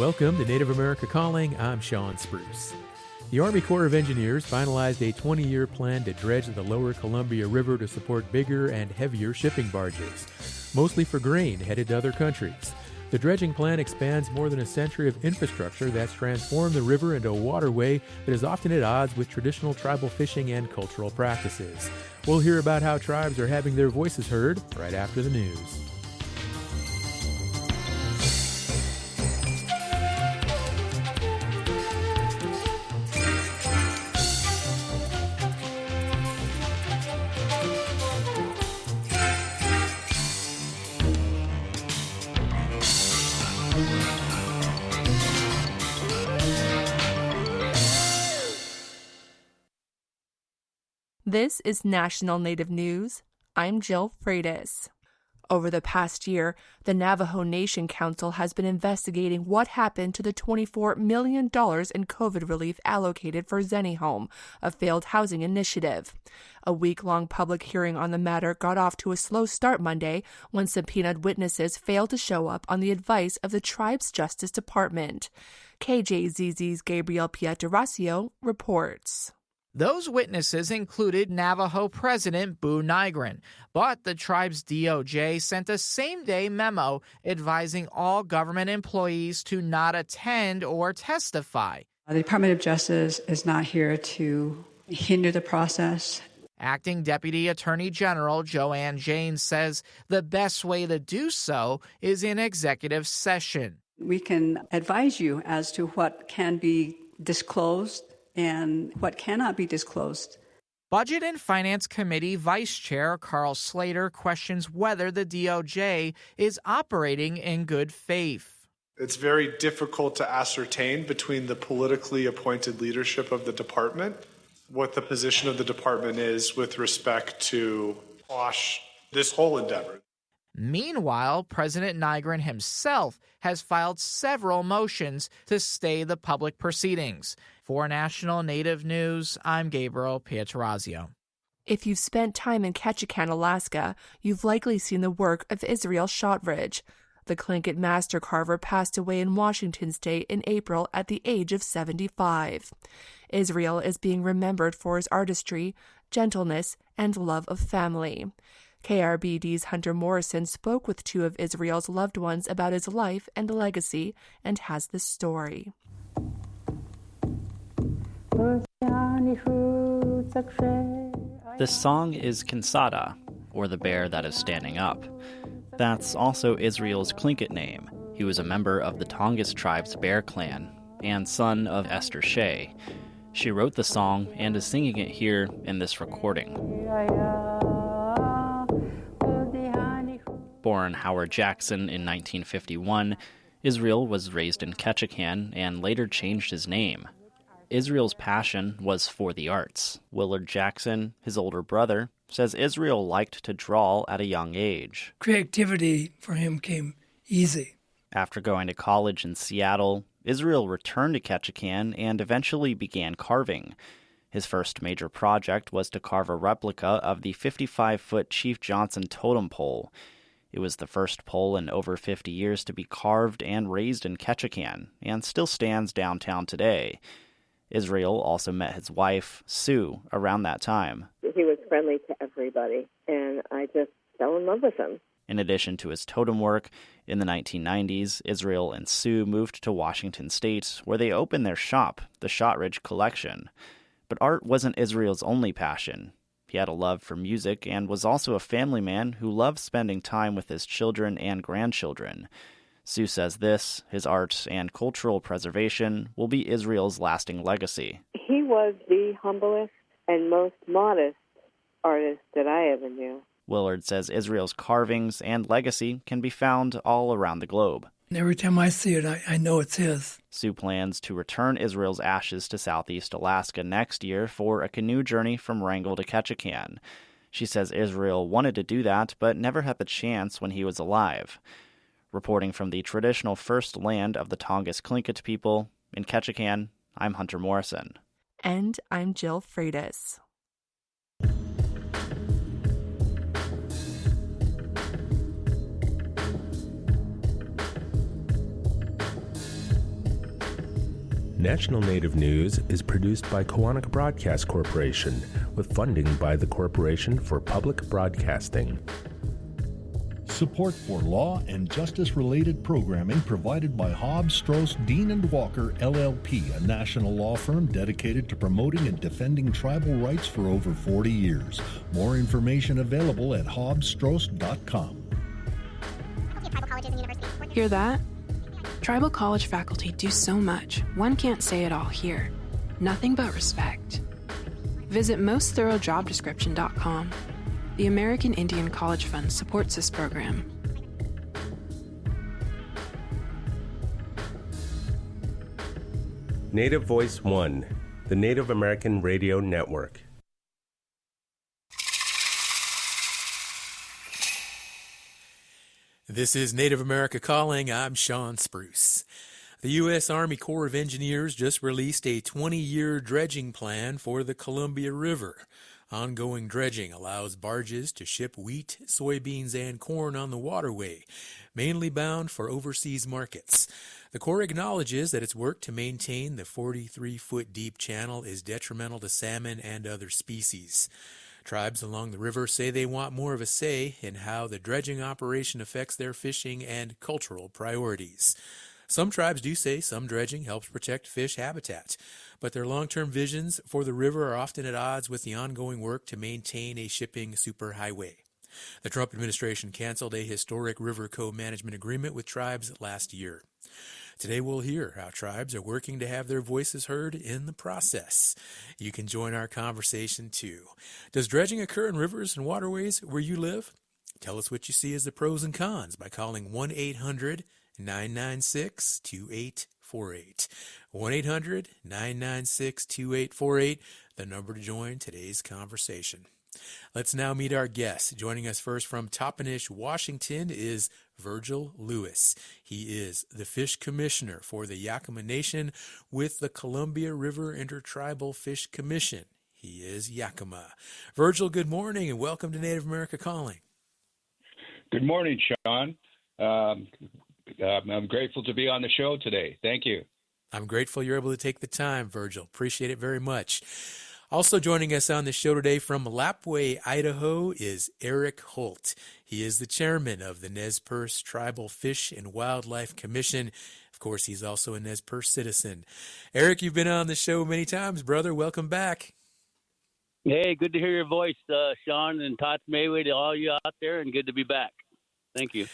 Welcome to Native America Calling. I'm Sean Spruce. The Army Corps of Engineers finalized a 20-year plan to dredge the lower Columbia River to support bigger and heavier shipping barges, mostly for grain headed to other countries. The dredging plan expands more than a century of infrastructure that's transformed the river into a waterway that is often at odds with traditional tribal fishing and cultural practices. We'll hear about how tribes are having their voices heard right after the news. This is National Native News. I'm Jill Freitas. Over the past year, the Navajo Nation Council has been investigating what happened to the $24 million in COVID relief allocated for Zeni Home, a failed housing initiative. A week-long public hearing on the matter got off to a slow start Monday when subpoenaed witnesses failed to show up on the advice of the tribe's Justice Department. KJZZ's Gabriel Pietrasio reports. Those witnesses included Navajo President Boo Nygren, but the tribe's DOJ sent a same-day memo advising all government employees to not attend or testify. The Department of Justice is not here to hinder the process. Acting Deputy Attorney General Joanne Janes says the best way to do so is in executive session. We can advise you as to what can be disclosed and what cannot be disclosed. Budget and Finance Committee Vice Chair Carl Slater questions whether the DOJ is operating in good faith. It's very difficult to ascertain between the politically appointed leadership of the department what the position of the department is with respect to quash this whole endeavor. Meanwhile, President Nygren himself has filed several motions to stay the public proceedings. For National Native News, I'm Gabriel Pietrasio. If you've spent time in Ketchikan, Alaska, you've likely seen the work of Israel Shotridge. The Tlingit master carver passed away in Washington state in April at the age of 75. Israel is being remembered for his artistry, gentleness, and love of family. KRBD's Hunter Morrison spoke with two of Israel's loved ones about his life and legacy and has this story. This song is Kinsada, or the bear that is standing up. That's also Israel's Tlingit name. He was a member of the Tongass tribe's Bear Clan and son of Esther Shea. She wrote the song and is singing it here in this recording. Born Howard Jackson in 1951, Israel was raised in Ketchikan and later changed his name. Israel's passion was for the arts. Willard Jackson, his older brother, says Israel liked to draw at a young age. Creativity for him came easy. After going to college in Seattle, Israel returned to Ketchikan and eventually began carving. His first major project was to carve a replica of the 55-foot Chief Johnson totem pole. It was the first pole in over 50 years to be carved and raised in Ketchikan, and still stands downtown today. Israel also met his wife, Sue, around that time. He was friendly to everybody, and I just fell in love with him. In addition to his totem work, in the 1990s, Israel and Sue moved to Washington state, where they opened their shop, the Shotridge Collection. But art wasn't Israel's only passion. He had a love for music and was also a family man who loved spending time with his children and grandchildren. Sue says this, his art and cultural preservation, will be Israel's lasting legacy. He was the humblest and most modest artist that I ever knew. Willard says Israel's carvings and legacy can be found all around the globe. And every time I see it, I know it's his. Sue plans to return Israel's ashes to Southeast Alaska next year for a canoe journey from Wrangell to Ketchikan. She says Israel wanted to do that, but never had the chance when he was alive. Reporting from the traditional first land of the Tongass Tlingit people, in Ketchikan, I'm Hunter Morrison. And I'm Jill Freitas. National Native News is produced by Koahnic Broadcast Corporation with funding by the Corporation for Public Broadcasting. Support for law and justice-related programming provided by Hobbs, Strauss, Dean & Walker, LLP, a national law firm dedicated to promoting and defending tribal rights for over 40 years. More information available at hobbsstrauss.com. Hear that? Tribal college faculty do so much, one can't say it all here. Nothing but respect. Visit mostthoroughdescription.com. The American Indian College Fund supports this program. Native Voice One, the Native American Radio Network. This is Native America Calling. I'm Sean Spruce. The U.S. Army Corps of Engineers just released a 20-year dredging plan for the Columbia River. Ongoing dredging allows barges to ship wheat, soybeans, and corn on the waterway, mainly bound for overseas markets. The Corps acknowledges that its work to maintain the 43-foot deep channel is detrimental to salmon and other species. Tribes along the river say they want more of a say in how the dredging operation affects their fishing and cultural priorities. Some tribes do say some dredging helps protect fish habitat, but their long-term visions for the river are often at odds with the ongoing work to maintain a shipping superhighway. The Trump administration canceled a historic river co-management agreement with tribes last year. Today we'll hear how tribes are working to have their voices heard in the process. You can join our conversation too. Does dredging occur in rivers and waterways where you live? Tell us what you see as the pros and cons by calling 1-800-996-2848. 1-800-996-2848, the number to join today's conversation. Let's now meet our guest. Joining us first from Toppenish, Washington is Virgil Lewis. He is the Fish Commissioner for the Yakama Nation with the Columbia River Intertribal Fish Commission. He is Yakama. Virgil, good morning and welcome to Native America Calling. Good morning, Sean. I'm grateful to be on the show today. Thank you. I'm grateful you're able to take the time, Virgil. Appreciate it very much. Also joining us on the show today from Lapwai, Idaho is Eric Holt. He is the chairman of the Nez Perce Tribal Fish and Wildlife Commission. Of course, he's also a Nez Perce citizen. Eric, you've been on the show many times, brother. Welcome back. Hey, good to hear your voice, Sean, and Tots Mayway, to all you out there, and good to be back. Thank you.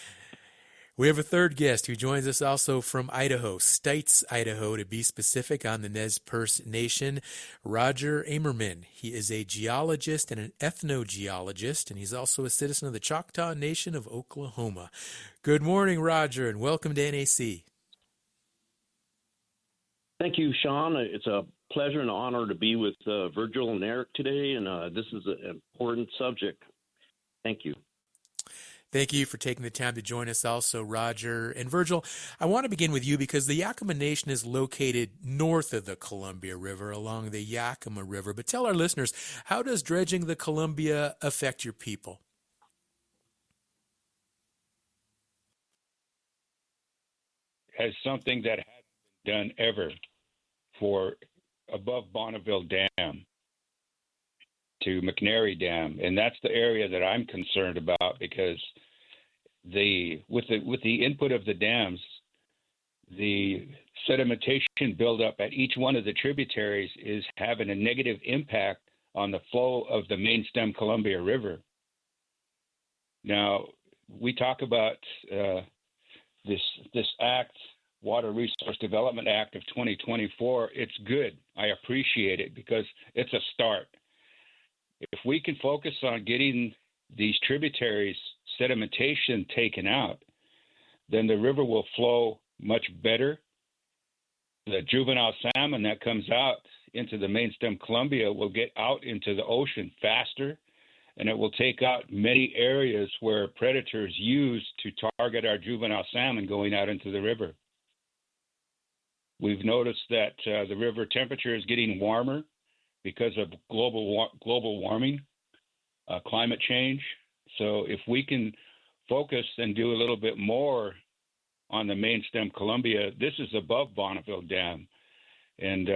We have a third guest who joins us also from Idaho, Stites, Idaho, to be specific, on the Nez Perce Nation, Roger Amerman. He is a geologist and an ethnogeologist, and he's also a citizen of the Choctaw Nation of Oklahoma. Good morning, Roger, and welcome to NAC. Thank you, Sean. It's a pleasure and honor to be with Virgil and Eric today, and this is an important subject. Thank you. Thank you for taking the time to join us also, Roger. And Virgil, I want to begin with you because the Yakama Nation is located north of the Columbia River along the Yakama River. But tell our listeners, how does dredging the Columbia affect your people? As something that hasn't been done ever for above Bonneville Dam to McNary Dam, and that's the area that I'm concerned about because with the input of the dams, the sedimentation buildup at each one of the tributaries is having a negative impact on the flow of the main stem Columbia River. Now, we talk about this act, Water Resource Development Act of 2024. It's good. I appreciate it because it's a start. If we can focus on getting these tributaries sedimentation taken out, then the river will flow much better. The juvenile salmon that comes out into the main stem Columbia will get out into the ocean faster, and it will take out many areas where predators use to target our juvenile salmon going out into the river. We've noticed that the river temperature is getting warmer because of global warming, climate change. So if we can focus and do a little bit more on the main stem Columbia, this is above Bonneville Dam. and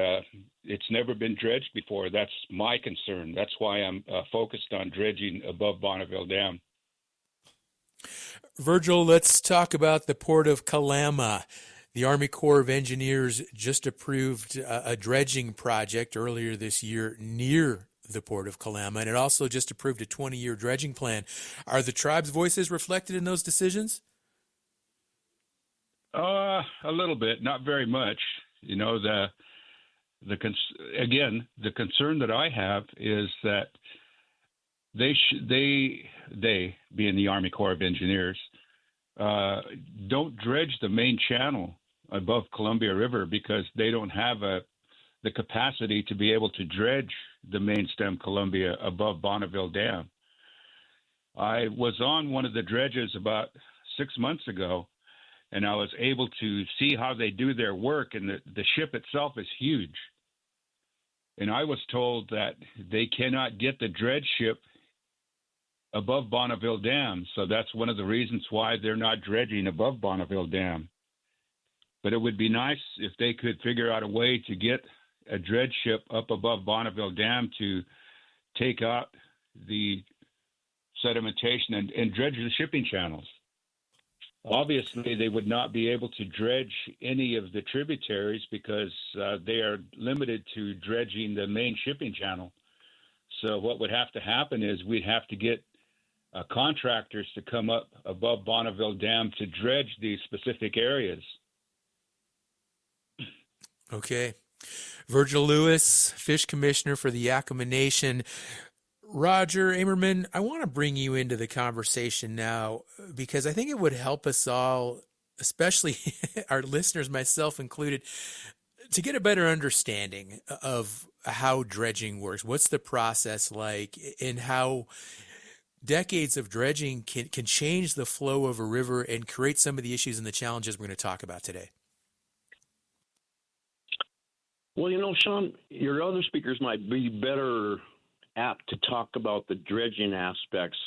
it's never been dredged before. That's my concern. That's why I'm focused on dredging above Bonneville Dam. Virgil, let's talk about the Port of Kalama. The Army Corps of Engineers just approved a dredging project earlier this year near the Port of Kalama, and it also just approved a 20-year dredging plan. Are the tribe's voices reflected in those decisions? A little bit, not very much. You know, the concern that I have is that they being the Army Corps of Engineers, don't dredge the main channel above Columbia River because they don't have the capacity to be able to dredge the main stem Columbia above Bonneville Dam. I was on one of the dredges about 6 months ago, and I was able to see how they do their work, and the ship itself is huge. And I was told that they cannot get the dredge ship above Bonneville Dam, so that's one of the reasons why they're not dredging above Bonneville Dam. But it would be nice if they could figure out a way to get a dredge ship up above Bonneville Dam to take out the sedimentation and dredge the shipping channels. Obviously, they would not be able to dredge any of the tributaries because they are limited to dredging the main shipping channel. So what would have to happen is we'd have to get contractors to come up above Bonneville Dam to dredge these specific areas. Okay. Virgil Lewis, Fish Commissioner for the Yakima Nation. Roger Amerman, I want to bring you into the conversation now because I think it would help us all, especially our listeners, myself included, to get a better understanding of how dredging works. What's the process like, and how decades of dredging can change the flow of a river and create some of the issues and the challenges we're going to talk about today. Well, you know, Sean, your other speakers might be better apt to talk about the dredging aspects.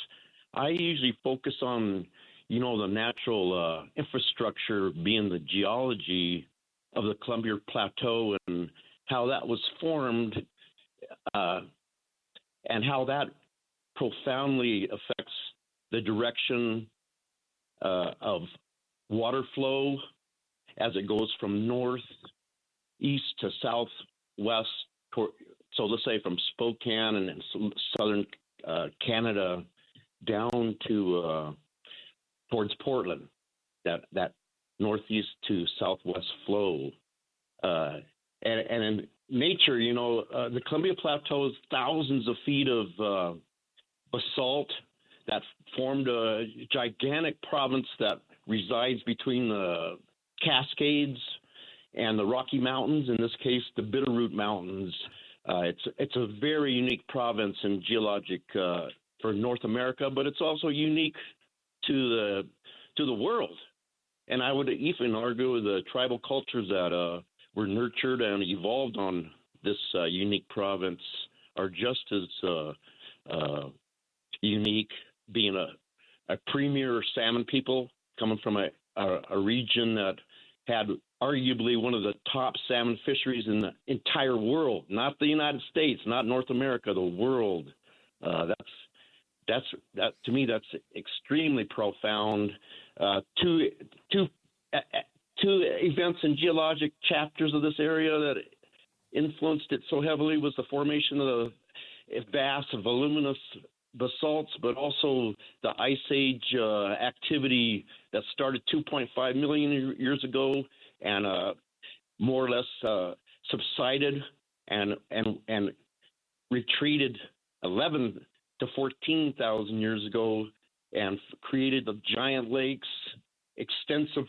I usually focus on, you know, the natural infrastructure, being the geology of the Columbia Plateau and how that was formed and how that profoundly affects the direction of water flow as it goes from north, east to southwest, so let's say from Spokane and southern Canada down to towards Portland, that northeast to southwest flow. And in nature, you know, the Columbia Plateau is thousands of feet of basalt that formed a gigantic province that resides between the Cascades and the Rocky Mountains, in this case, the Bitterroot Mountains. It's a very unique province in geologic for North America, but it's also unique to the world. And I would even argue the tribal cultures that were nurtured and evolved on this unique province are just as unique, being a premier salmon people coming from a region that had arguably one of the top salmon fisheries in the entire world, not the United States, not North America, the world. That to me, that's extremely profound. Two events in geologic chapters of this area that influenced it so heavily was the formation of the vast voluminous basalts, but also the Ice Age activity that started 2.5 million years ago and more or less subsided and retreated 11 to 14,000 years ago and created the giant lakes, extensive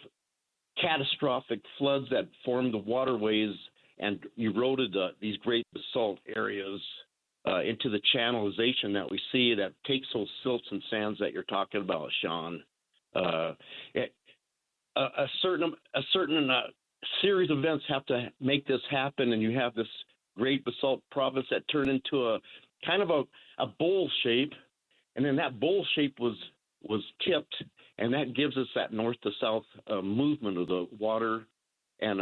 catastrophic floods that formed the waterways and eroded these great basalt areas into the channelization that we see that takes those silts and sands that you're talking about, Sean. A certain series of events have to make this happen, and you have this great basalt province that turned into a kind of a bowl shape, and then that bowl shape was tipped, and that gives us that north to south movement of the water. And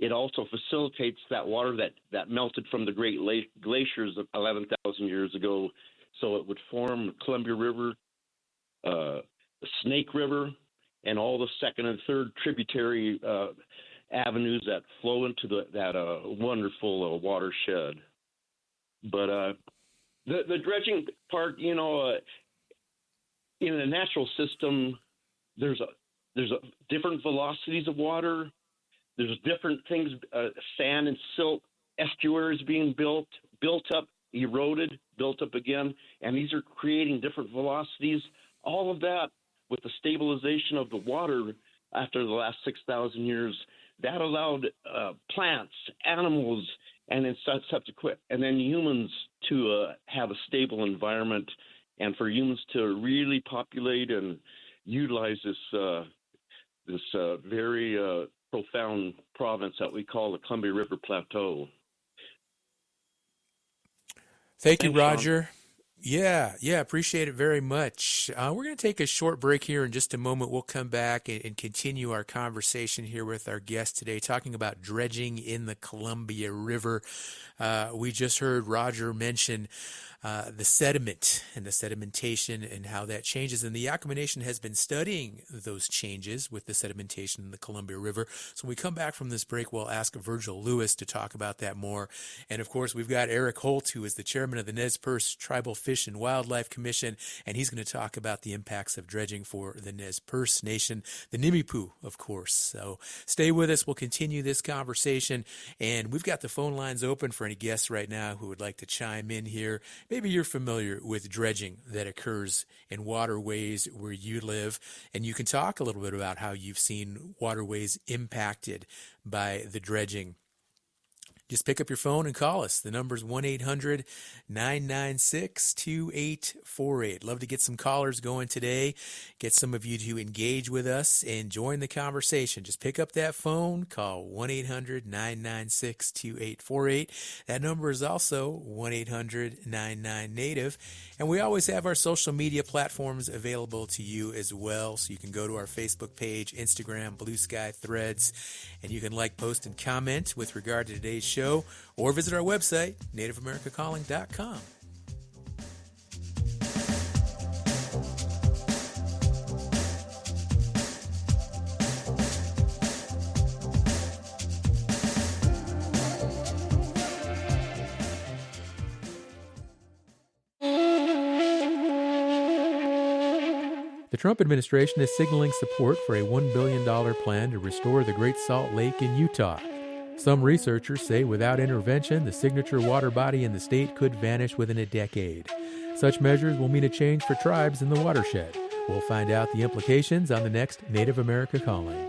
it also facilitates that water that melted from the Great Glaciers of 11,000 years ago. So it would form Columbia River, the Snake River, and all the second and third tributary avenues that flow into that wonderful watershed. But the dredging part, in a natural system, there's different velocities of water. There's different things, sand and silt estuaries being built up, eroded, built up again, and these are creating different velocities. All of that with the stabilization of the water after the last 6,000 years, that allowed plants, animals, and then subsequent, and then humans to have a stable environment, and for humans to really populate and utilize this very profound province that we call the Columbia River Plateau. Thank you, Roger. Sean. Yeah, appreciate it very much. We're going to take a short break here in just a moment. We'll come back and continue our conversation here with our guest today, talking about dredging in the Columbia River. We just heard Roger mention the sediment and the sedimentation and how that changes. And the Yakama Nation has been studying those changes with the sedimentation in the Columbia River. So when we come back from this break, we'll ask Virgil Lewis to talk about that more. And of course, we've got Eric Holt, who is the chairman of the Nez Perce Tribal Fish and Wildlife Commission, and he's going to talk about the impacts of dredging for the Nez Perce Nation, the Nimiipuu, of course. So stay with us. We'll continue this conversation. And we've got the phone lines open for any guests right now who would like to chime in here. Maybe you're familiar with dredging that occurs in waterways where you live, and you can talk a little bit about how you've seen waterways impacted by the dredging. Just pick up your phone and call us. The number's 1-800-996-2848. Love to get some callers going today. Get some of you to engage with us and join the conversation. Just pick up that phone, call 1-800-996-2848. That number is also 1-800-99-NATIVE. And we always have our social media platforms available to you as well. So you can go to our Facebook page, Instagram, Blue Sky, Threads, and you can like, post, and comment with regard to today's show. Or visit our website, nativeamericacalling.com. The Trump administration is signaling support for a $1 billion plan to restore the Great Salt Lake in Utah. Some researchers say without intervention, the signature water body in the state could vanish within a decade. Such measures will mean a change for tribes in the watershed. We'll find out the implications on the next Native America Calling.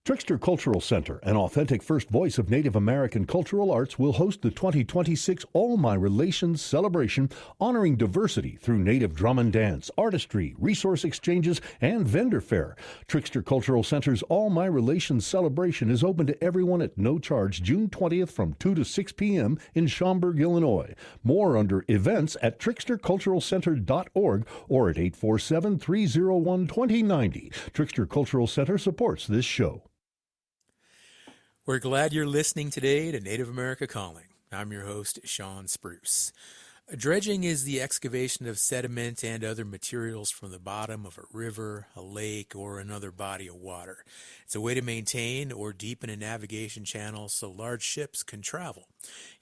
Trickster Cultural Center, an authentic first voice of Native American cultural arts, will host the 2026 All My Relations celebration, honoring diversity through Native drum and dance, artistry, resource exchanges, and vendor fair. Trickster Cultural Center's All My Relations celebration is open to everyone at no charge June 20th from 2 to 6 p.m. in Schaumburg, Illinois. More under events at tricksterculturalcenter.org or at 847-301-2090. Trickster Cultural Center supports this show. We're glad you're listening today to Native America Calling. I'm your host, Sean Spruce. Dredging is the excavation of sediment and other materials from the bottom of a river, a lake, or another body of water. It's a way to maintain or deepen a navigation channel so large ships can travel.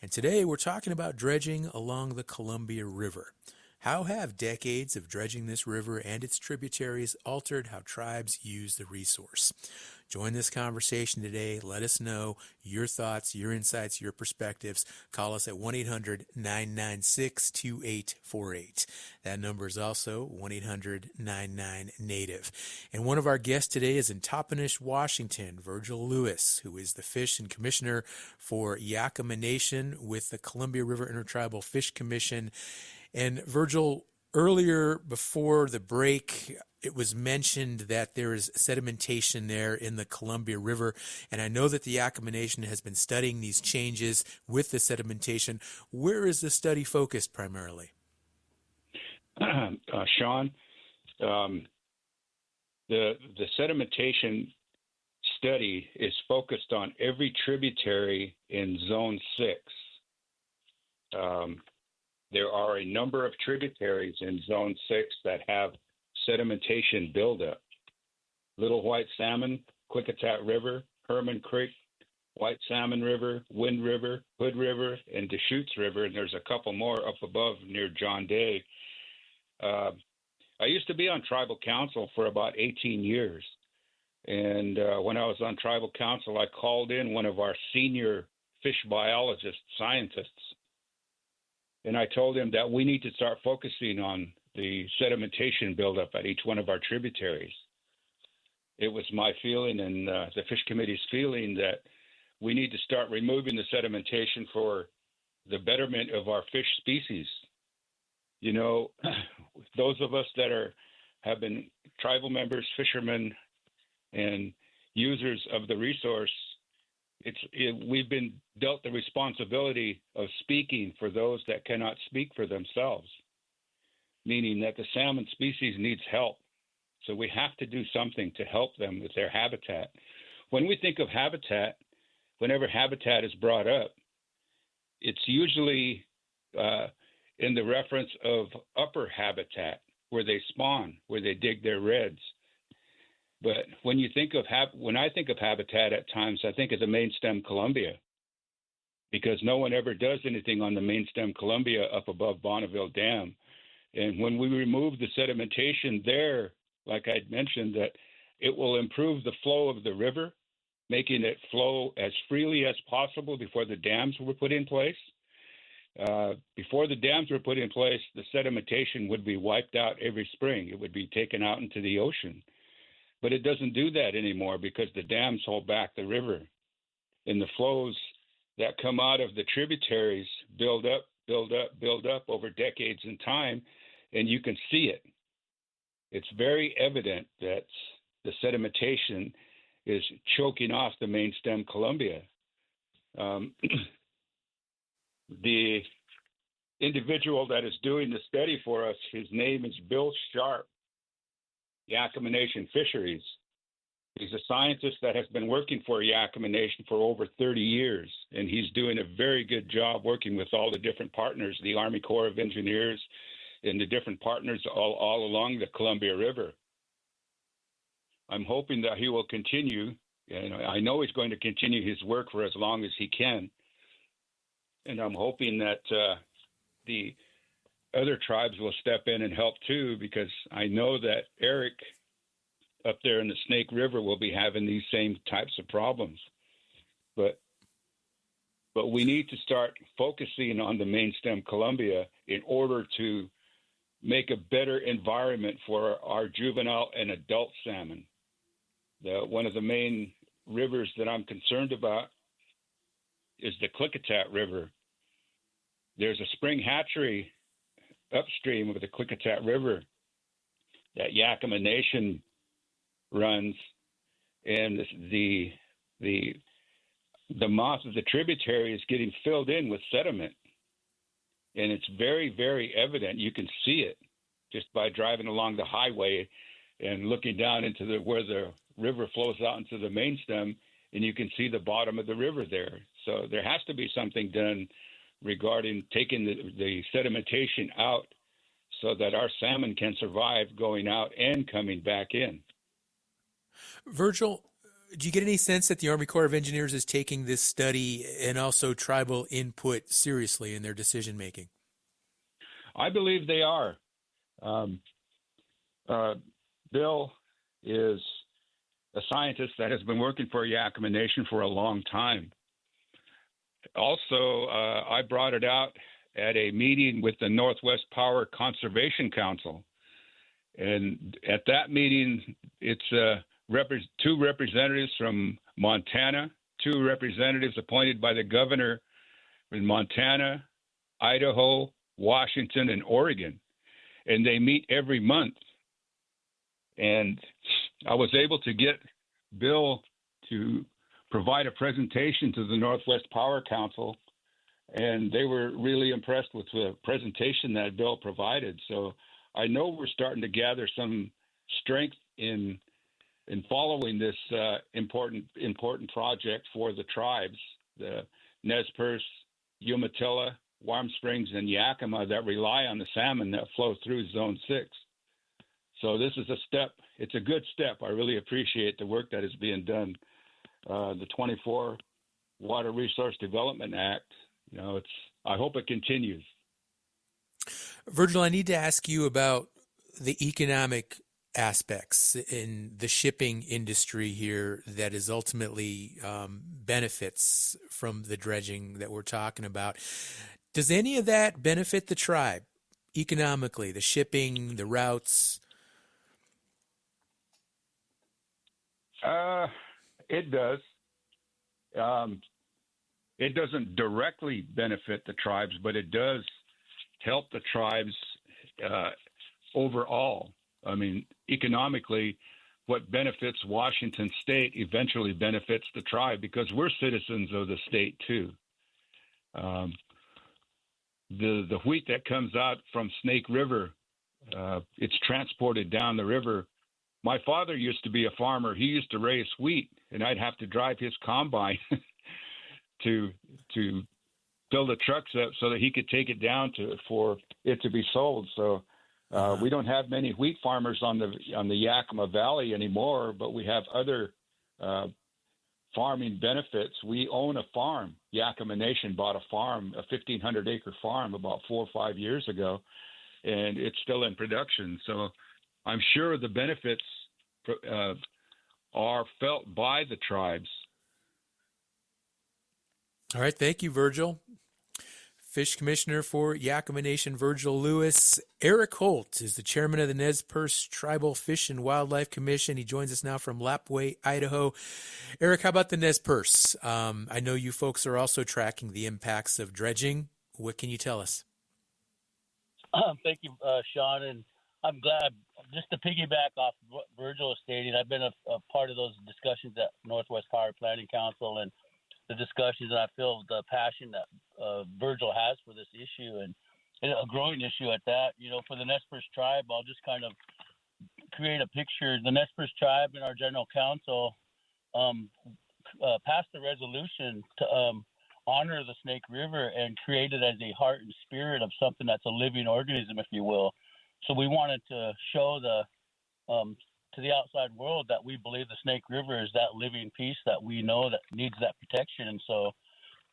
And today we're talking about dredging along the Columbia River. How have decades of dredging this river and its tributaries altered how tribes use the resource? Join this conversation today. Let us know your thoughts, your insights, your perspectives. Call us at 1-800-996-2848. That number is also 1-800-99-NATIVE. And one of our guests today is in Toppenish, Washington, Virgil Lewis, who is the Fish and Commissioner for Yakama Nation with the Columbia River Intertribal Fish Commission. And Virgil, earlier before the break, it was mentioned that there is sedimentation there in the Columbia River, and I know that the Yakama Nation has been studying these changes with the sedimentation. Where is the study focused primarily? Sean, the sedimentation study is focused on every tributary in Zone 6. There are a number of tributaries in Zone 6 that have sedimentation buildup. Little White Salmon, Klickitat River, Herman Creek, White Salmon River, Wind River, Hood River, and Deschutes River, and there's a couple more up above near John Day. I used to be on tribal council for about 18 years. And when I was on tribal council, I called in one of our senior fish biologist scientists. And I told him that we need to start focusing on the sedimentation buildup at each one of our tributaries. It was my feeling and the Fish Committee's feeling that we need to start removing the sedimentation for the betterment of our fish species. You know, those of us that have been tribal members, fishermen, and users of the resource, we've been dealt the responsibility of speaking for those that cannot speak for themselves, meaning that the salmon species needs help. So we have to do something to help them with their habitat. When we think of habitat, whenever habitat is brought up, it's usually in the reference of upper habitat, where they spawn, where they dig their redds. But when you think of when I think of habitat at times, I think of the main stem Columbia, because no one ever does anything on the main stem Columbia up above Bonneville Dam. And when we remove the sedimentation there, like I'd mentioned, that it will improve the flow of the river, making it flow as freely as possible before the dams were put in place. Before the dams were put in place, the sedimentation would be wiped out every spring. It would be taken out into the ocean. But it doesn't do that anymore because the dams hold back the river. And the flows that come out of the tributaries build up over decades in time, and you can see it. It's very evident that the sedimentation is choking off the main stem Columbia. The individual that is doing the study for us, his name is Bill Sharp, Yakima Nation Fisheries. He's a scientist that has been working for Yakima Nation for over 30 years, and he's doing a very good job working with all the different partners, the Army Corps of Engineers, and the different partners all along the Columbia River. I'm hoping that he will continue, and I know he's going to continue his work for as long as he can. And I'm hoping that the other tribes will step in and help too, because I know that Eric up there in the Snake River will be having these same types of problems. But we need to start focusing on the main stem Columbia in order to make a better environment for our juvenile and adult salmon. One of the main rivers that I'm concerned about is the Klickitat River. There's a spring hatchery upstream of the Klickitat River that Yakima Nation runs, and the mouth of the tributary is getting filled in with sediment, and it's very, very evident. You can see it just by driving along the highway and looking down into where the river flows out into the main stem, and you can see the bottom of the river there. So there has to be something done regarding taking the sedimentation out so that our salmon can survive going out and coming back in. Virgil, do you get any sense that the Army Corps of Engineers is taking this study and also tribal input seriously in their decision making? I believe they are. Bill is a scientist that has been working for Yakima Nation for a long time. Also, I brought it out at a meeting with the Northwest Power Conservation Council. And at that meeting, it's two representatives from Montana, two representatives appointed by the governor in Montana, Idaho, Washington, and Oregon. And they meet every month. And I was able to get Bill to provide a presentation to the Northwest Power Council, and they were really impressed with the presentation that Bill provided. So I know we're starting to gather some strength in following this important project for the tribes, the Nez Perce, Umatilla, Warm Springs, and Yakima that rely on the salmon that flow through Zone 6. So this is a step. It's a good step. I really appreciate the work that is being done. The 24 Water Resource Development Act, I hope it continues. Virgil, I need to ask you about the economic aspects in the shipping industry here that is ultimately benefits from the dredging that we're talking about. Does any of that benefit the tribe economically, the shipping, the routes? It does. It doesn't directly benefit the tribes, but it does help the tribes overall. I mean, economically, what benefits Washington State eventually benefits the tribe because we're citizens of the state too. The wheat that comes out from Snake River, it's transported down the river. My father used to be a farmer. He used to raise wheat, and I'd have to drive his combine to fill the trucks up so that he could take it down for it to be sold. So we don't have many wheat farmers on the Yakima Valley anymore, but we have other farming benefits. We own a farm. Yakima Nation bought a farm, a 1,500-acre farm, about 4 or 5 years ago, and it's still in production. So I'm sure the benefits are felt by the tribes. All right, thank you, Virgil. Fish Commissioner for Yakima Nation, Virgil Lewis. Eric Holt is the chairman of the Nez Perce Tribal Fish and Wildlife Commission. He joins us now from Lapwai, Idaho. Eric, how about the Nez Perce? I know you folks are also tracking the impacts of dredging. What can you tell us? Thank you, Sean, and I'm glad. Just to piggyback off what Virgil is stating, I've been a part of those discussions at Northwest Power Planning Council and the discussions, and I feel the passion that Virgil has for this issue and a growing issue at that. For the Nez Perce tribe, I'll just kind of create a picture. The Nez Perce tribe and our general council passed a resolution to honor the Snake River and create it as a heart and spirit of something that's a living organism, if you will. So we wanted to show to the outside world that we believe the Snake River is that living piece that we know that needs that protection. And so,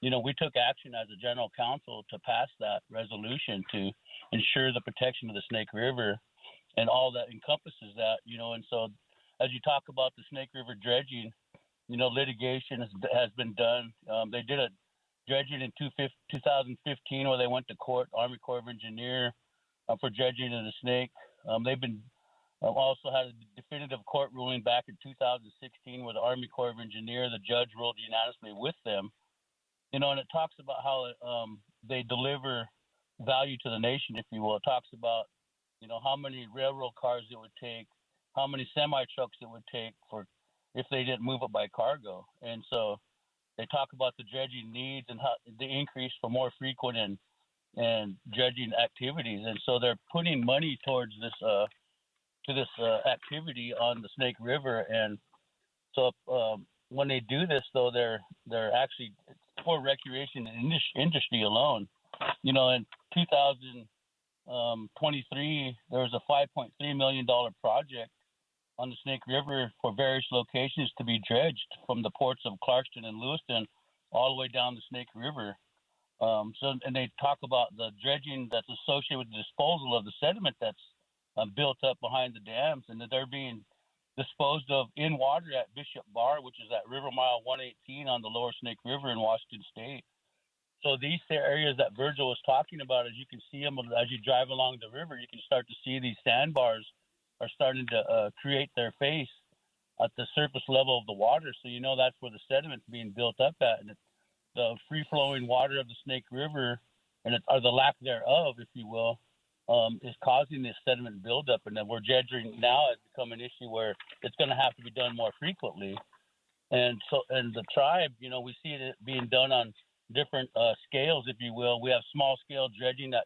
we took action as a general council to pass that resolution to ensure the protection of the Snake River and all that encompasses that, and so as you talk about the Snake River dredging, litigation has been done. They did a dredging in 2015 where they went to court, Army Corps of Engineers, for dredging of the Snake. They've been also had a definitive court ruling back in 2016 where the Army Corps of Engineers, the judge ruled unanimously with them. And it talks about how they deliver value to the nation, if you will. It talks about, how many railroad cars it would take, how many semi-trucks it would take for if they didn't move it by cargo. And so they talk about the dredging needs and how the increase for more frequent and dredging activities. And so they're putting money towards this activity on the Snake River. And so when they do this, though, they're actually for recreation and industry alone. In 2023, there was a $5.3 million project on the Snake River for various locations to be dredged from the ports of Clarkston and Lewiston all the way down the Snake River. And they talk about the dredging that's associated with the disposal of the sediment that's built up behind the dams, and that they're being disposed of in water at Bishop Bar, which is at River Mile 118 on the Lower Snake River in Washington State. So these areas that Virgil was talking about, as you can see them as you drive along the river, you can start to see these sandbars are starting to create their face at the surface level of the water. So that's where the sediment's being built up at, and the free-flowing water of the Snake River, or the lack thereof, if you will, is causing this sediment buildup. And then we're dredging now has become an issue where it's going to have to be done more frequently. And the tribe, we see it being done on different scales, if you will. We have small-scale dredging that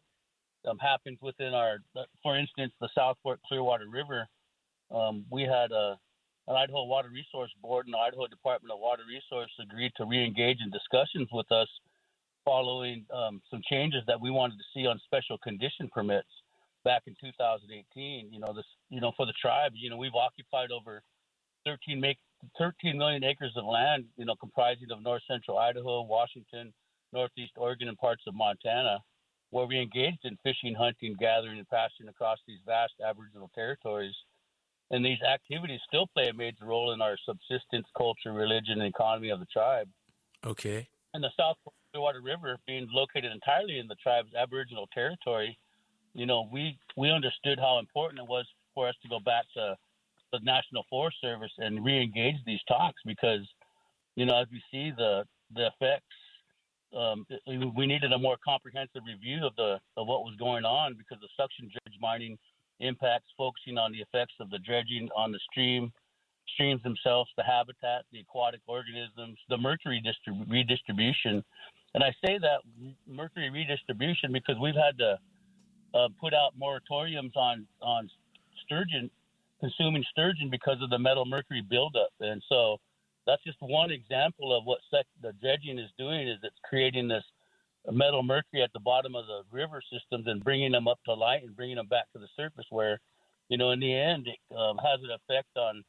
happens within for instance, the South Fork Clearwater River. We had an Idaho Water Resource Board and the Idaho Department of Water Resources agreed to re-engage in discussions with us following some changes that we wanted to see on special condition permits back in 2018. For the tribe, we've occupied over 13 million acres of land, comprising of north central Idaho, Washington, northeast Oregon, and parts of Montana, where we engaged in fishing, hunting, gathering, and pasturing across these vast Aboriginal territories. And these activities still play a major role in our subsistence, culture, religion, and economy of the tribe. Okay. And the South Clearwater River being located entirely in the tribe's Aboriginal territory, we understood how important it was for us to go back to the National Forest Service and re-engage these talks because, as we see the effects, we needed a more comprehensive review of what was going on because the suction dredge mining impacts, focusing on the effects of the dredging on the streams themselves, the habitat, the aquatic organisms, the mercury redistribution. And I say that mercury redistribution because we've had to put out moratoriums on consuming sturgeon because of the metal mercury buildup. And so that's just one example of what the dredging is doing, is it's creating this metal mercury at the bottom of the river systems and bringing them up to light and bringing them back to the surface where, in the end, it has an effect on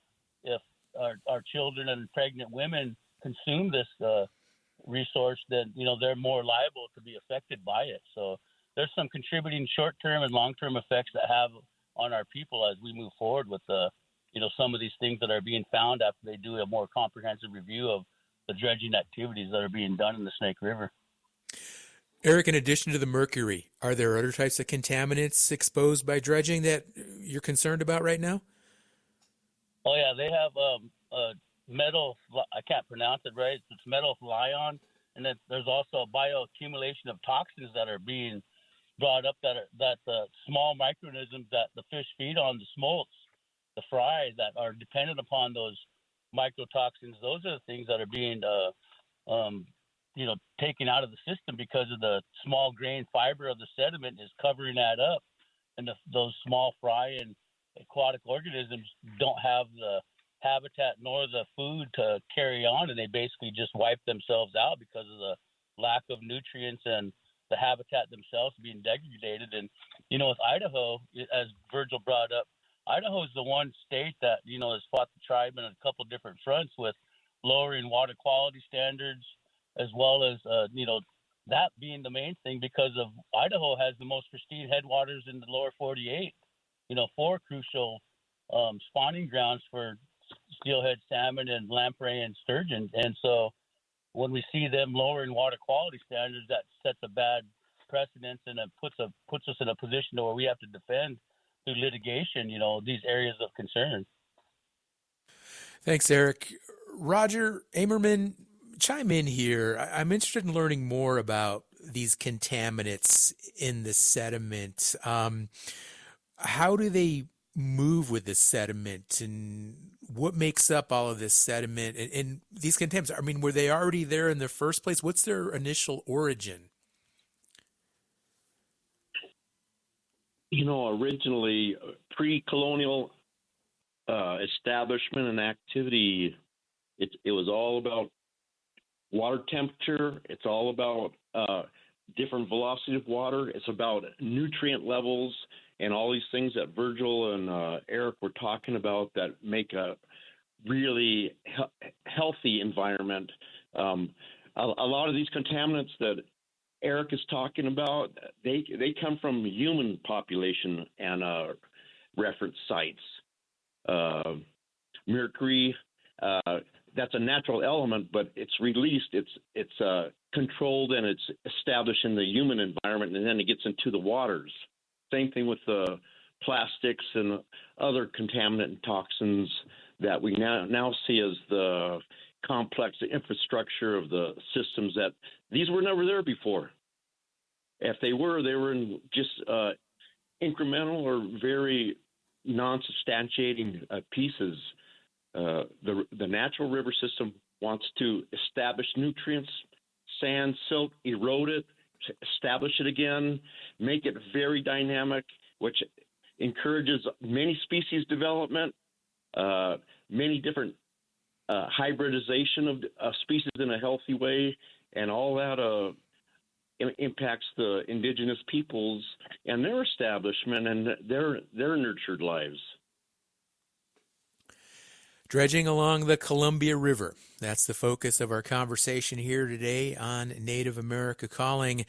if our children and pregnant women consume this resource, then, they're more liable to be affected by it. So there's some contributing short-term and long-term effects that have on our people as we move forward with some of these things that are being found after they do a more comprehensive review of the dredging activities that are being done in the Snake River. Eric, in addition to the mercury, are there other types of contaminants exposed by dredging that you're concerned about right now? Oh, yeah, they have metal, I can't pronounce it right, it's metal lion, and then there's also a bioaccumulation of toxins that are being brought up that the small microorganisms that the fish feed on, the smolts, the fry, that are dependent upon those microtoxins. Those are the things that are being taken out of the system because of the small grain fiber of the sediment is covering that up, and those small fry and aquatic organisms don't have the habitat nor the food to carry on, and they basically just wipe themselves out because of the lack of nutrients and the habitat themselves being degraded. And with Idaho, as Virgil brought up, Idaho is the one state that has fought the tribe in a couple different fronts with lowering water quality standards, as well as that being the main thing because of Idaho has the most pristine headwaters in the lower 48. Four crucial spawning grounds for steelhead salmon and lamprey and sturgeon. And so when we see them lowering water quality standards, that sets a bad precedent and it puts us in a position where we have to defend through litigation, these areas of concern. Thanks, Eric. Roger Amerman, chime in here. I'm interested in learning more about these contaminants in the sediment. How do they move with the sediment, and what makes up all of this sediment and these contaminants? I mean, were they already there in the first place? What's their initial origin? Originally, pre-colonial establishment and activity, it was all about water temperature. It's all about different velocity of water. It's about nutrient levels and all these things that Virgil and Eric were talking about that make a really healthy environment. A lot of these contaminants that Eric is talking about, they come from human population and reference sites. Mercury, that's a natural element, but it's released. It's controlled and it's established in the human environment, and then it gets into the waters. Same thing with the plastics and other contaminant and toxins that we now see as the complex infrastructure of the systems that these were never there before. If they were in just incremental or very non-substantiating pieces. The natural river system wants to establish nutrients, sand, silt, erode it, establish it again, make it very dynamic, which encourages many species development, many different hybridization of species in a healthy way, and all that impacts the indigenous peoples and their establishment and their nurtured lives. Dredging along the Columbia River. That's the focus of our conversation here today on Native America Calling.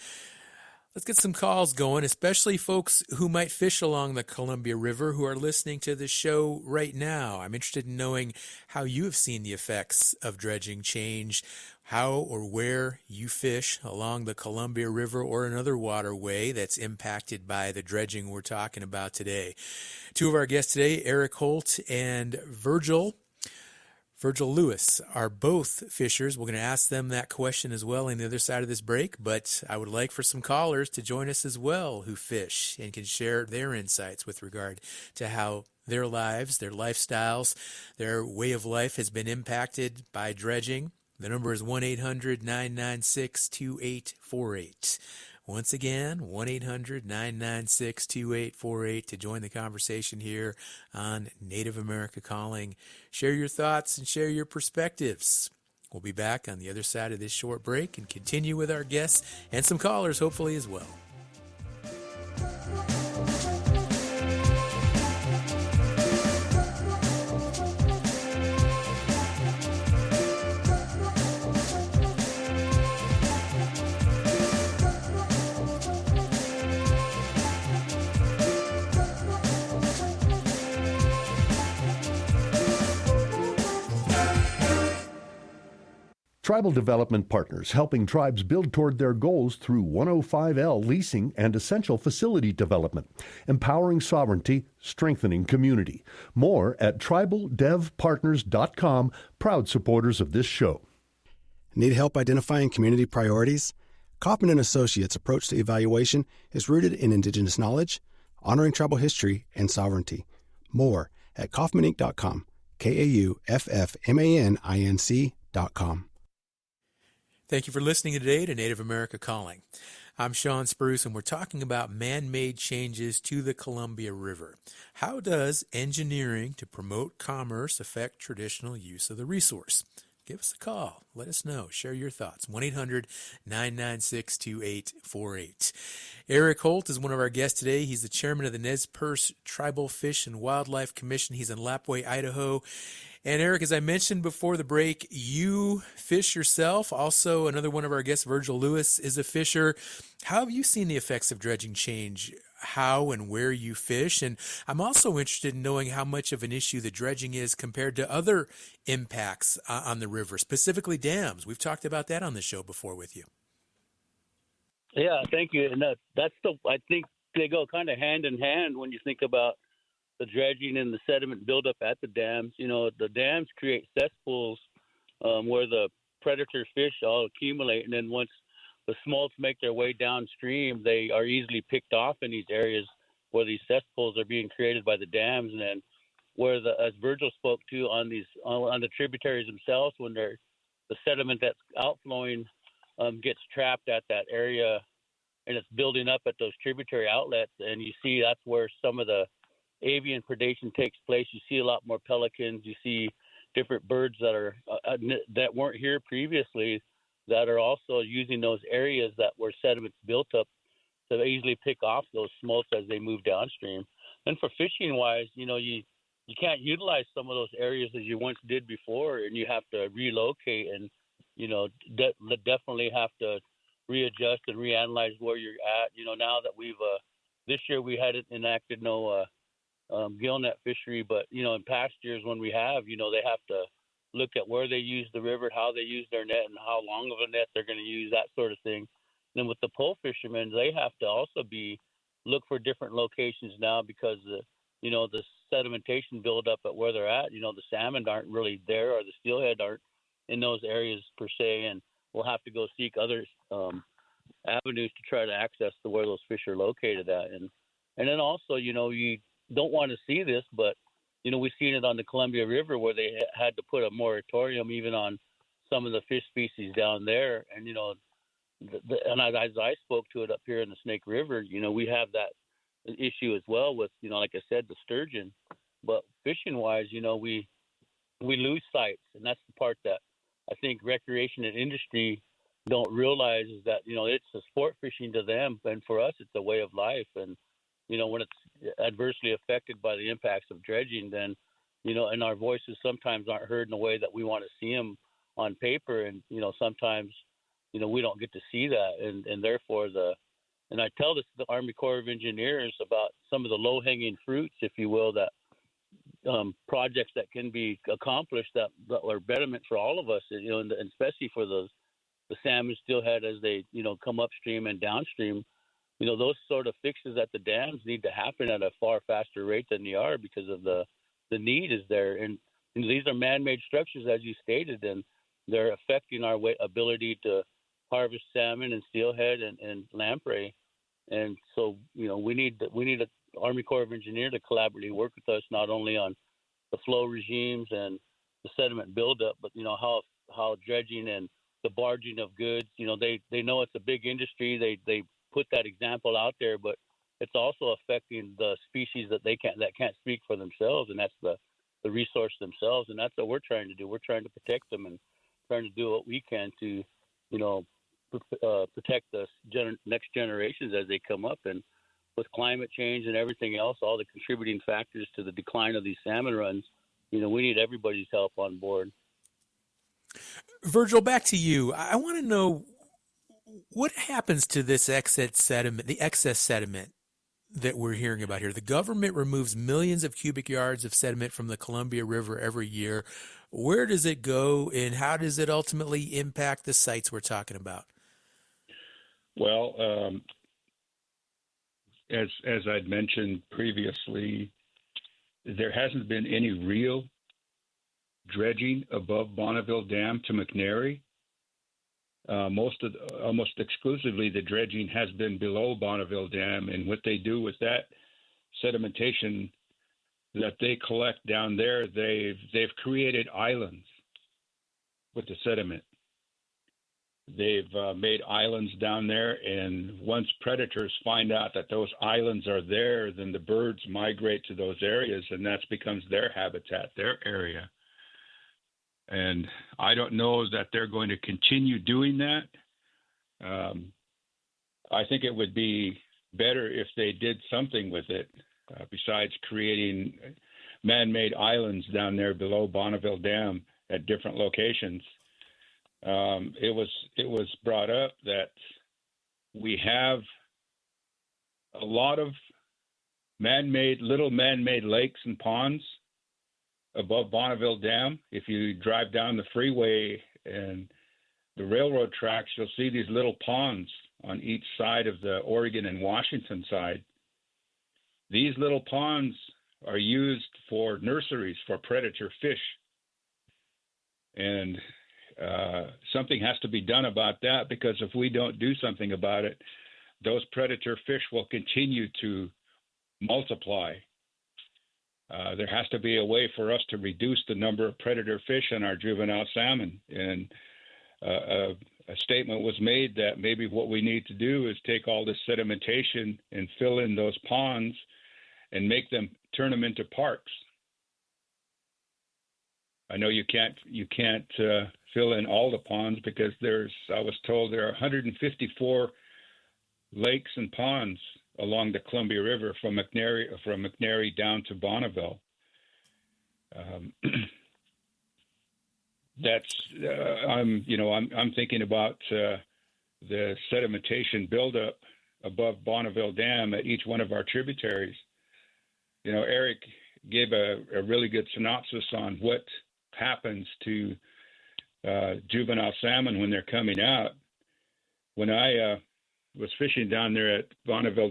Let's get some calls going, especially folks who might fish along the Columbia River who are listening to the show right now. I'm interested in knowing how you have seen the effects of dredging change, how or where you fish along the Columbia River or another waterway that's impacted by the dredging we're talking about today. Two of our guests today, Eric Holt and Virgil Lewis, are both fishers. We're going to ask them that question as well on the other side of this break, but I would like for some callers to join us as well who fish and can share their insights with regard to how their lives, their lifestyles, their way of life has been impacted by dredging. The number is 1-800-996-2848. Once again, 1-800-996-2848 to join the conversation here on Native America Calling. Share your thoughts and share your perspectives. We'll be back on the other side of this short break and continue with our guests and some callers, hopefully, as well. Tribal Development Partners, helping tribes build toward their goals through 105L leasing and essential facility development, empowering sovereignty, strengthening community. More at tribaldevpartners.com, proud supporters of this show. Need help identifying community priorities? Kaufman & Associates' approach to evaluation is rooted in Indigenous knowledge, honoring tribal history, and sovereignty. More at kaufmaninc.com, KAUFFMANINC.com. Thank you for listening today to Native America Calling. I'm Sean Spruce, and we're talking about man-made changes to the Columbia River. How does engineering to promote commerce affect traditional use of the resource? Give us a call. Let us know. Share your thoughts. 1-800-996-2848. Eric Holt is one of our guests today. He's the chairman of the Nez Perce Tribal Fish and Wildlife Commission. He's in Lapwai, Idaho. And Eric, as I mentioned before the break, you fish yourself. Also, another one of our guests, Virgil Lewis, is a fisher. How have you seen the effects of dredging change how and where you fish? And I'm also interested in knowing how much of an issue the dredging is compared to other impacts on the river, specifically dams. We've talked about that on the show before with you. Yeah, thank you. And I think they go kind of hand in hand when you think about the dredging and the sediment buildup at the dams. You know, the dams create cesspools where the predator fish all accumulate, and then once the smolts make their way downstream, they are easily picked off in these areas where these cesspools are being created by the dams. And then where as Virgil spoke to on the tributaries themselves, when the sediment that's outflowing gets trapped at that area and it's building up at those tributary outlets, and you see that's where some of the avian predation takes place. You see a lot more pelicans. You see different birds that are that weren't here previously that are also using those areas that where sediments built up to easily pick off those smolts as they move downstream. And for fishing wise, you know, you can't utilize some of those areas as you once did before, and you have to relocate and, you know, definitely have to readjust and reanalyze where you're at. You know, now that we've this year we hadn't enacted no gill net fishery, but, you know, in past years when we have, you know, they have to look at where they use the river, how they use their net, and how long of a net they're going to use, that sort of thing. And then with the pole fishermen, they have to also look for different locations now because you know, the sedimentation buildup at where they're at. You know, the salmon aren't really there, or the steelhead aren't in those areas per se, and we'll have to go seek other avenues to try to access to where those fish are located at. And then also, you know, you don't want to see this, but, you know, we've seen it on the Columbia River where they had to put a moratorium even on some of the fish species down there. And, you know, and as I spoke to it up here in the Snake River, we have that issue as well with, like I said, the sturgeon. But fishing wise, we lose sight, and that's the part that I think recreation and industry don't realize is that, it's a sport fishing to them, and for us, it's a way of life. And, when it's adversely affected by the impacts of dredging, then, and our voices sometimes aren't heard in the way that we want to see them on paper. And, sometimes, we don't get to see that. And therefore and I tell this to the Army Corps of Engineers about some of the low hanging fruits, if you will, that projects that can be accomplished that are betterment for all of us, and especially for the salmon steelhead as they, come upstream and downstream. Those sort of fixes at the dams need to happen at a far faster rate than they are because of the need is there. And these are man-made structures, as you stated, and they're affecting our ability to harvest salmon and steelhead and lamprey. And so, we need an Army Corps of Engineers to collaboratively work with us not only on the flow regimes and the sediment buildup, but how dredging and the barging of goods. They know it's a big industry. They put that example out there, but it's also affecting the species that can't speak for themselves, and that's the resource themselves. And that's what we're trying to do. We're trying to protect them and trying to do what we can to, protect the next generations as they come up. And with climate change and everything else, all the contributing factors to the decline of these salmon runs, we need everybody's help on board. Virgil, back to you. I want to know what happens to this excess sediment that we're hearing about here. The government removes millions of cubic yards of sediment from the Columbia River every year. Where does it go, and how does it ultimately impact the sites we're talking about? Well, as I'd mentioned previously, there hasn't been any real dredging above Bonneville Dam to McNary. Almost exclusively, the dredging has been below Bonneville Dam, and what they do with that sedimentation that they collect down there, they've created islands with the sediment. They've made islands down there, and once predators find out that those islands are there, then the birds migrate to those areas, and that becomes their habitat, their area. And I don't know that they're going to continue doing that. I think it would be better if they did something with it, besides creating man-made islands down there below Bonneville Dam at different locations. It was brought up that we have a lot of little man-made lakes and ponds above Bonneville Dam. If you drive down the freeway and the railroad tracks, you'll see these little ponds on each side of the Oregon and Washington side. These little ponds are used for nurseries for predator fish. And something has to be done about that, because if we don't do something about it, those predator fish will continue to multiply. There has to be a way for us to reduce the number of predator fish in our juvenile salmon. And a statement was made that maybe what we need to do is take all this sedimentation and fill in those ponds and turn them into parks. I know you can't fill in all the ponds, because I was told there are 154 lakes and ponds along the Columbia River from McNary down to Bonneville. I'm thinking about the sedimentation buildup above Bonneville Dam at each one of our tributaries. Eric gave a really good synopsis on what happens to juvenile salmon when they're coming out. When I was fishing down there at Bonneville,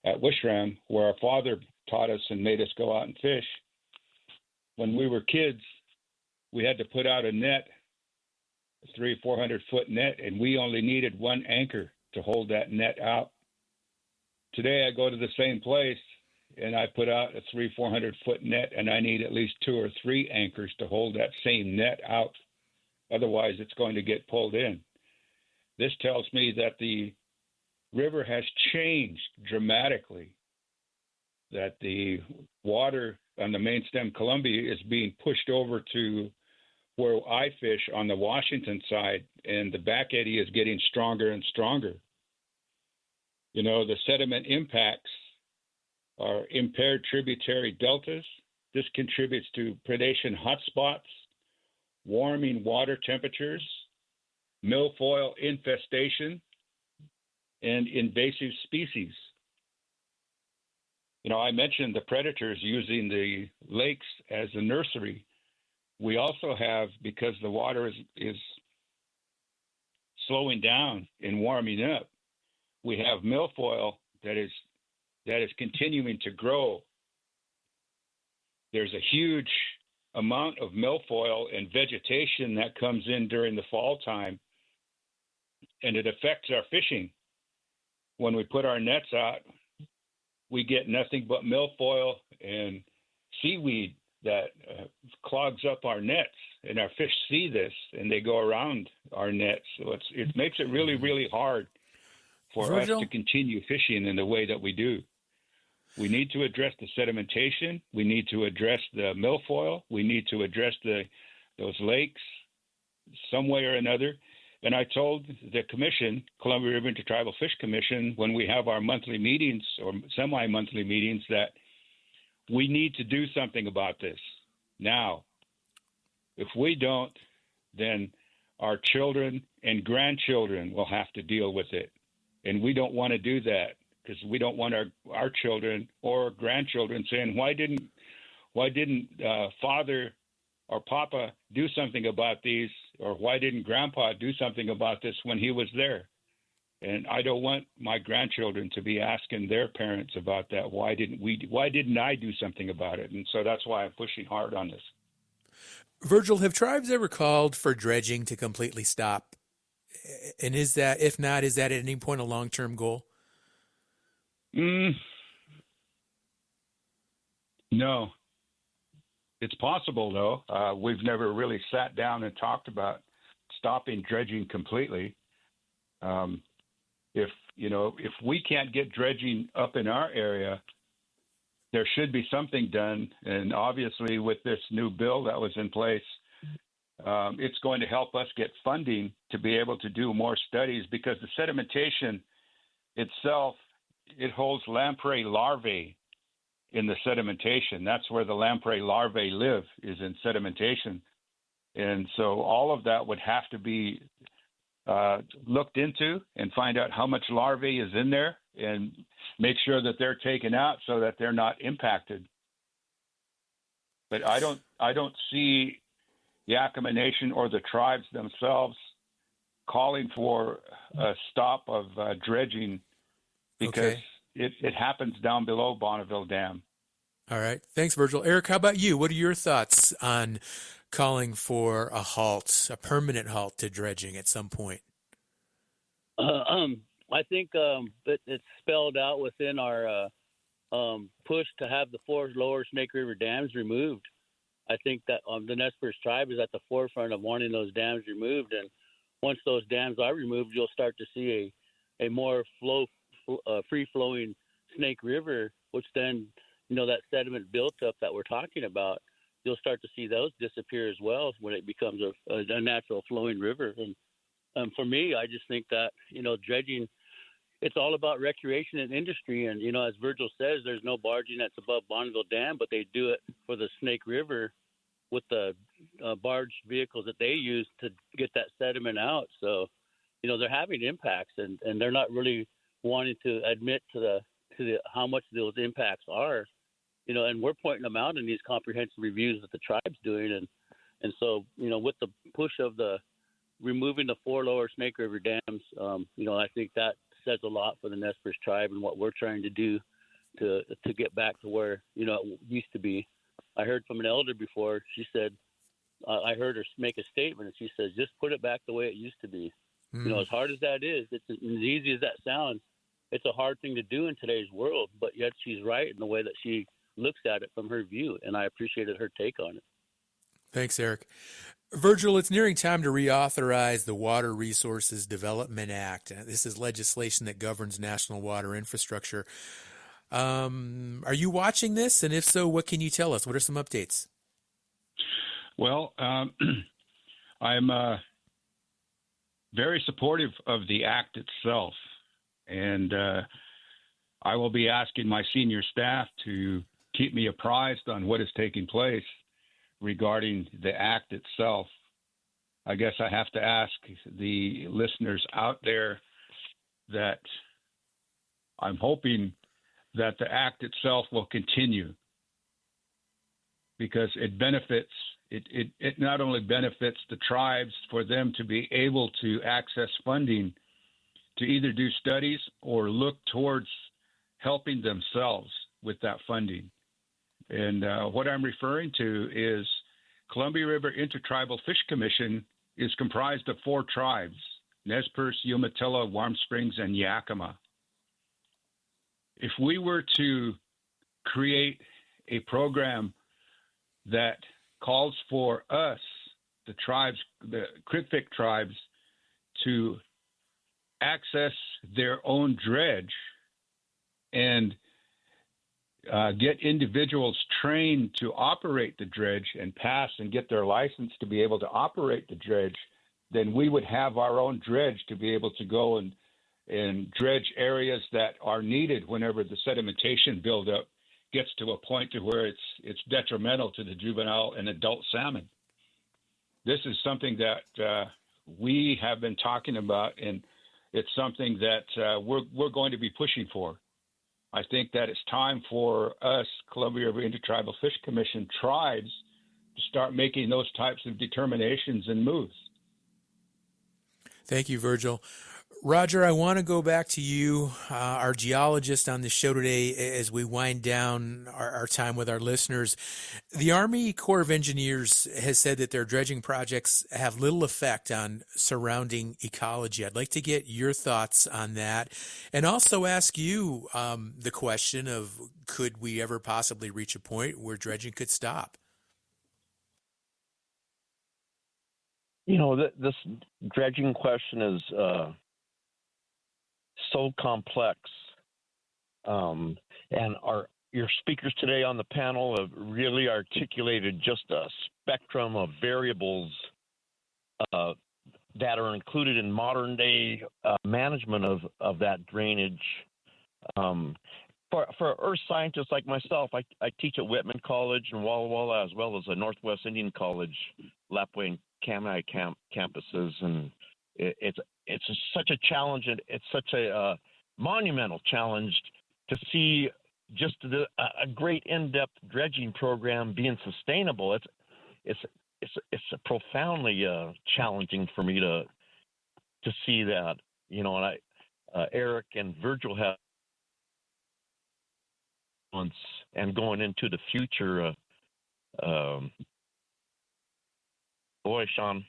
at Wishram, where our father taught us and made us go out and fish, when we were kids, we had to put out a net, a 300-400 foot net, and we only needed one anchor to hold that net out. Today, I go to the same place and I put out a 300-400 foot net, and I need at least 2 or 3 anchors to hold that same net out. Otherwise, it's going to get pulled in. This tells me that the river has changed dramatically, that the water on the main stem Columbia is being pushed over to where I fish on the Washington side, and the back eddy is getting stronger and stronger. You know, the sediment impacts are impaired tributary deltas. This contributes to predation hotspots, warming water temperatures, milfoil infestation, and invasive species. You know, I mentioned the predators using the lakes as a nursery. We also have, because the water is slowing down and warming up, we have milfoil that is continuing to grow. There's a huge amount of milfoil and vegetation that comes in during the fall time, and it affects our fishing. When we put our nets out, we get nothing but milfoil and seaweed that clogs up our nets, and our fish see this and they go around our nets. So it makes it really, really hard for Virgil? us to continue fishing in the way that we do. We need to address the sedimentation. We need to address the milfoil. We need to address those lakes some way or another. And I told the commission, Columbia River Intertribal Fish Commission, when we have our monthly meetings or semi-monthly meetings, that we need to do something about this now. If we don't, then our children and grandchildren will have to deal with it. And we don't want to do that, because we don't want our children or grandchildren saying, why didn't Father or Papa do something about these, or why didn't Grandpa do something about this when he was there? And I don't want my grandchildren to be asking their parents about that. Why didn't I do something about it? And so that's why I'm pushing hard on this. Virgil, have tribes ever called for dredging to completely stop? And is that, if not, is that at any point a long-term goal? No. It's possible, though. We've never really sat down and talked about stopping dredging completely. If we can't get dredging up in our area, there should be something done. And obviously, with this new bill that was in place, it's going to help us get funding to be able to do more studies, because the sedimentation itself, it holds lamprey larvae in the sedimentation. That's where the lamprey larvae live, is in sedimentation. And so all of that would have to be looked into and find out how much larvae is in there and make sure that they're taken out so that they're not impacted. But I don't see Yakima Nation or the tribes themselves calling for a stop of dredging, because it happens down below Bonneville Dam. All right. Thanks, Virgil. Eric, how about you? What are your thoughts on calling for a halt, a permanent halt to dredging at some point? I think that it's spelled out within our push to have the 4 lower Snake River dams removed. I think that the Nez Perce tribe is at the forefront of wanting those dams removed. And once those dams are removed, you'll start to see a more free-flowing Snake River, which then, that sediment built up that we're talking about, you'll start to see those disappear as well when it becomes a natural flowing river. And for me, I just think that, dredging, it's all about recreation and industry. And, as Virgil says, there's no barging that's above Bonneville Dam, but they do it for the Snake River with the barge vehicles that they use to get that sediment out. So, they're having impacts, and they're not really wanting to admit to the how much those impacts are. And we're pointing them out in these comprehensive reviews that the tribe's doing. And so, with the push of the removing the 4 lower Snake River dams, I think that says a lot for the Nez Perce tribe and what we're trying to do to get back to where, it used to be. I heard from an elder before, she said, I heard her make a statement, and she says, just put it back the way it used to be. As hard as that is, it's as easy as that sounds, it's a hard thing to do in today's world, but yet she's right in the way that she looks at it from her view, and I appreciated her take on it. Thanks, Eric. Virgil, it's nearing time to reauthorize the Water Resources Development Act. This is legislation that governs national water infrastructure. Are you watching this? And if so, what can you tell us? What are some updates? Well, I'm very supportive of the act itself, and I will be asking my senior staff to keep me apprised on what is taking place regarding the act itself. I guess I have to ask the listeners out there that I'm hoping that the act itself will continue, because it benefits, it not only benefits the tribes for them to be able to access funding to either do studies or look towards helping themselves with that funding. And what I'm referring to is Columbia River Intertribal Fish Commission is comprised of 4 tribes: Nez Perce, Umatilla, Warm Springs, and Yakima. If we were to create a program that calls for us, the tribes, the Crickfic tribes, to access their own dredge and get individuals trained to operate the dredge and pass and get their license to be able to operate the dredge, then we would have our own dredge to be able to go and dredge areas that are needed whenever the sedimentation buildup gets to a point to where it's detrimental to the juvenile and adult salmon. This is something that we have been talking about, and it's something that we're going to be pushing for. I think that it's time for us, Columbia River Intertribal Fish Commission tribes, to start making those types of determinations and moves. Thank you, Virgil. Roger, I want to go back to you, our geologist on the show today, as we wind down our time with our listeners. The Army Corps of Engineers has said that their dredging projects have little effect on surrounding ecology. I'd like to get your thoughts on that, and also ask you the question of, could we ever possibly reach a point where dredging could stop? You know, this dredging question is so complex, and your speakers today on the panel have really articulated just a spectrum of variables that are included in modern day management of that drainage. For earth scientists like myself, I teach at Whitman College and Walla Walla, as well as the Northwest Indian College, Lapwai and Kamai campuses, and it's such a challenge, and it's such a monumental challenge to see just a great in-depth dredging program being sustainable. It's profoundly challenging for me to see that, you know. And Eric and Virgil have months and going into the future. Boy, Sean,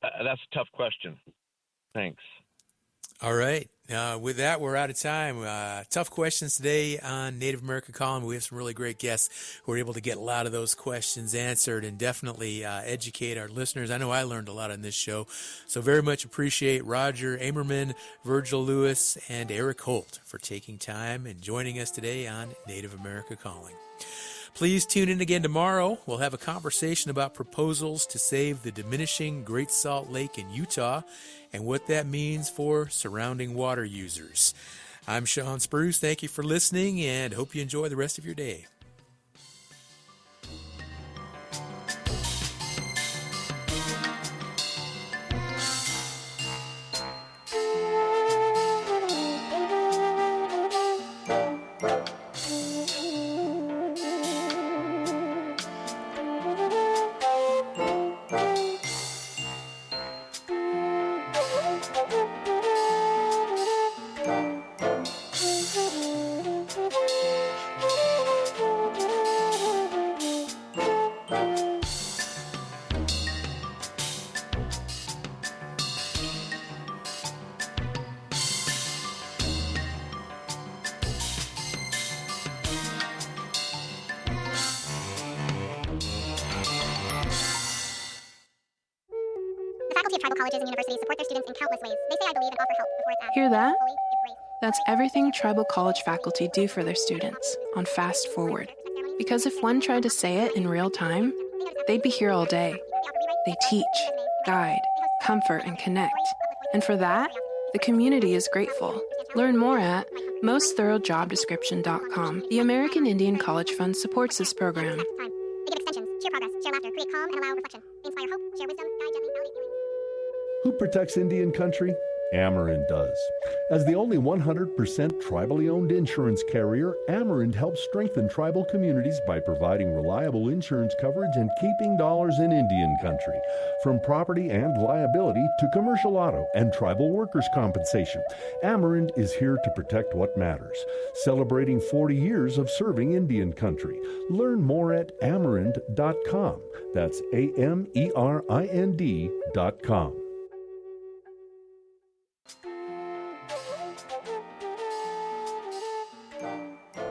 that's a tough question. Thanks. All right. With that, we're out of time. Tough questions today on Native American Calling. We have some really great guests who are able to get a lot of those questions answered and definitely educate our listeners. I know I learned a lot on this show, so very much appreciate Roger Amerman, Virgil Lewis, and Eric Holt for taking time and joining us today on Native America Calling. Please tune in again tomorrow. We'll have a conversation about proposals to save the diminishing Great Salt Lake in Utah and what that means for surrounding water users. I'm Sean Spruce. Thank you for listening and hope you enjoy the rest of your day. Tribal colleges and universities support their students in countless ways. They say I believe and offer help before it's asked. Hear that? That's everything tribal college faculty do for their students on Fast Forward. Because if one tried to say it in real time, they'd be here all day. They teach, guide, comfort, and connect. And for that, the community is grateful. Learn more at mostthoroughdjobdescription.com. The American Indian College Fund supports this program. They give extensions, cheer progress, share laughter, create calm, and allow reflection. They inspire hope, share wisdom, guide gently, validate feelings. Who protects Indian country? Amerind does. As the only 100% tribally owned insurance carrier, Amerind helps strengthen tribal communities by providing reliable insurance coverage and keeping dollars in Indian country. From property and liability to commercial auto and tribal workers' compensation, Amerind is here to protect what matters. Celebrating 40 years of serving Indian country. Learn more at amerind.com. That's AMERIND.com.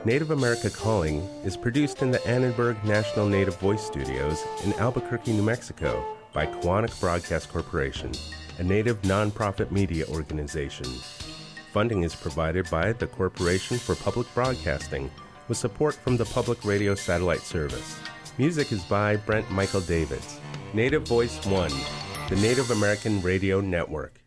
Native America Calling is produced in the Annenberg National Native Voice Studios in Albuquerque, New Mexico by Quantic Broadcast Corporation, a Native nonprofit media organization. Funding is provided by the Corporation for Public Broadcasting with support from the Public Radio Satellite Service. Music is by Brent Michael Davids. Native Voice One, the Native American Radio Network.